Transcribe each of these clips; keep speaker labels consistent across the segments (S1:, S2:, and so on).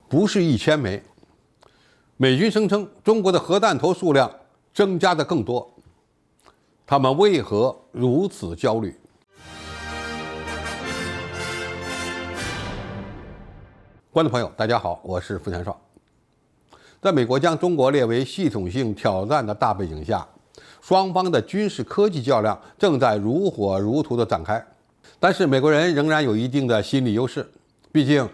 S1: 不是1000枚。美军声称中国的核弹头数量增加的更多，他们为何如此焦虑？观众朋友，大家好，我是付全少。在美国将中国列为系统性挑战的大背景下，双方的军事科技较量正在如火如荼地展开。但是美国人仍然有一定的心理优势，毕竟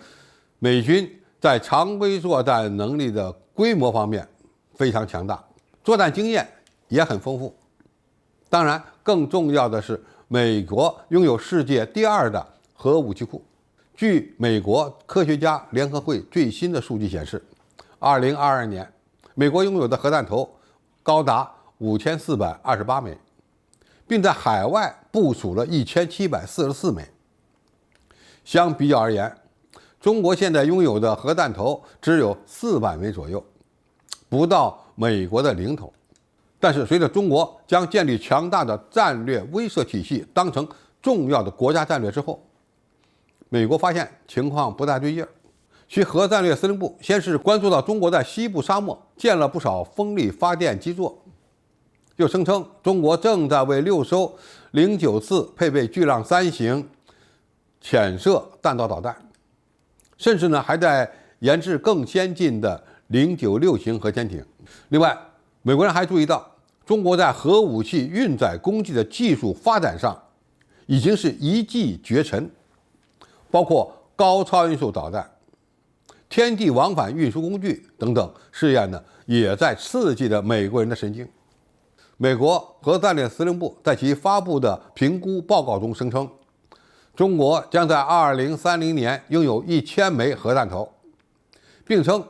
S1: 美军在常规作战能力的规模方面非常强大，作战经验也很丰富。当然，更重要的是，美国拥有世界第2的核武器库。据美国科学家联合会最新的数据显示，2022年，美国拥有的核弹头高达5428枚，并在海外部署了1744枚。相比较而言，中国现在拥有的核弹头只有400枚左右，不到美国的零头。但是随着中国将建立强大的战略威慑体系当成重要的国家战略之后，美国发现情况不大对劲儿。其核战略司令部先是关注到中国在西部沙漠建了不少风力发电基座，又声称中国正在为6艘09次配备巨浪3型潜射弹道导弹，甚至还在研制更先进的096型核潜艇。另外，美国人还注意到，中国在核武器运载工具的技术发展上已经是一骑绝尘，包括高超音速导弹、天地往返运输工具等等试验也在刺激着美国人的神经。美国核战略司令部在其发布的评估报告中声称，中国将在2030年拥有1000枚核弹头，并称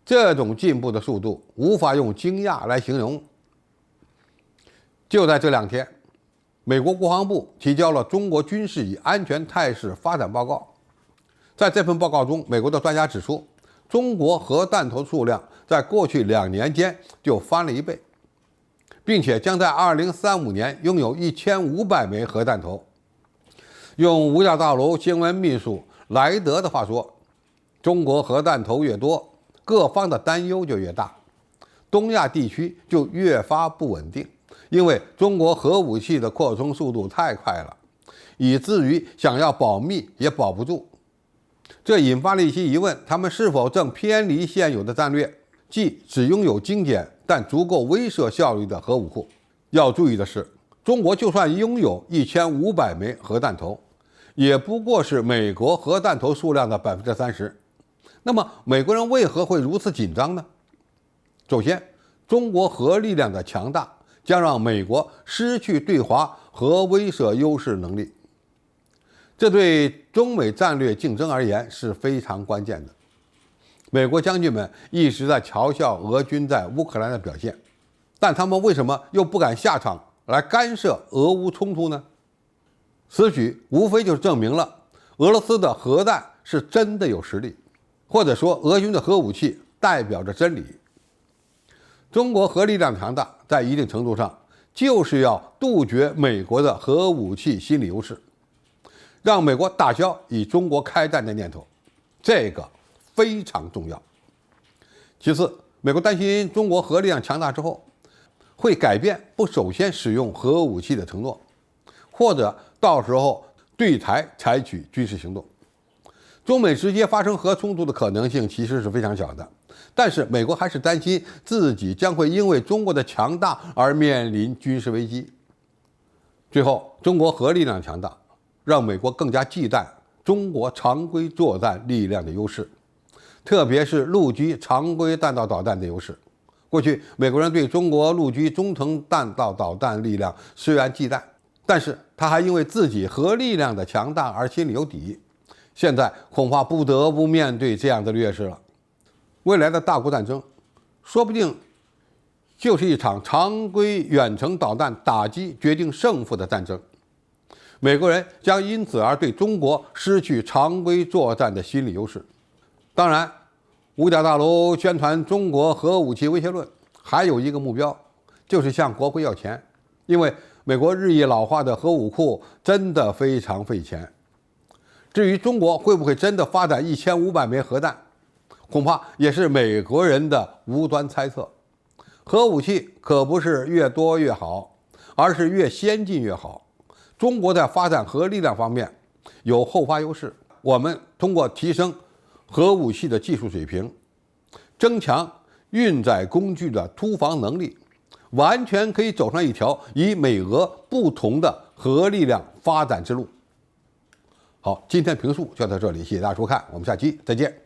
S1: 这种进步的速度无法用惊讶来形容。就在这2天，美国国防部提交了中国军事与安全态势发展报告。在这份报告中，美国的专家指出，中国核弹头数量在过去2年间就翻了1倍，并且将在2035年拥有1500枚核弹头。用五角大楼新闻秘书莱德的话说，中国核弹头越多，各方的担忧就越大，东亚地区就越发不稳定，因为中国核武器的扩充速度太快了，以至于想要保密也保不住。这引发了一些疑问，他们是否正偏离现有的战略，即只拥有精简但足够威慑效率的核武库。要注意的是，中国就算拥有1500枚核弹头，也不过是美国核弹头数量的30%。那么美国人为何会如此紧张呢？首先，中国核力量的强大将让美国失去对华核威慑优势能力，这对中美战略竞争而言是非常关键的。美国将军们一直在嘲笑俄军在乌克兰的表现，但他们为什么又不敢下场来干涉俄乌冲突呢？此举无非就是证明了俄罗斯的核弹是真的有实力，或者说俄军的核武器代表着真理。中国核力量强大，在一定程度上就是要杜绝美国的核武器心理优势，让美国打消与中国开战的念头，这个非常重要。其次，美国担心中国核力量强大之后会改变不首先使用核武器的承诺，或者到时候对台采取军事行动。中美直接发生核冲突的可能性其实是非常小的，但是美国还是担心自己将会因为中国的强大而面临军事危机。最后，中国核力量强大让美国更加忌惮中国常规作战力量的优势，特别是陆基常规弹道导弹的优势。过去美国人对中国陆基中程弹道导弹力量虽然忌惮，但是他还因为自己核力量的强大而心里有底。现在恐怕不得不面对这样的劣势了。未来的大国战争说不定就是一场常规远程导弹打击决定胜负的战争，美国人将因此而对中国失去常规作战的心理优势。当然，五角大楼宣传中国核武器威胁论还有一个目标，就是向国会要钱，因为美国日益老化的核武库真的非常费钱。至于中国会不会真的发展1500枚核弹，恐怕也是美国人的无端猜测。核武器可不是越多越好，而是越先进越好。中国在发展核力量方面有后发优势，我们通过提升核武器的技术水平，增强运载工具的突防能力，完全可以走上一条以美俄不同的核力量发展之路。好，今天评述就到这里，谢谢大家收看，我们下期再见。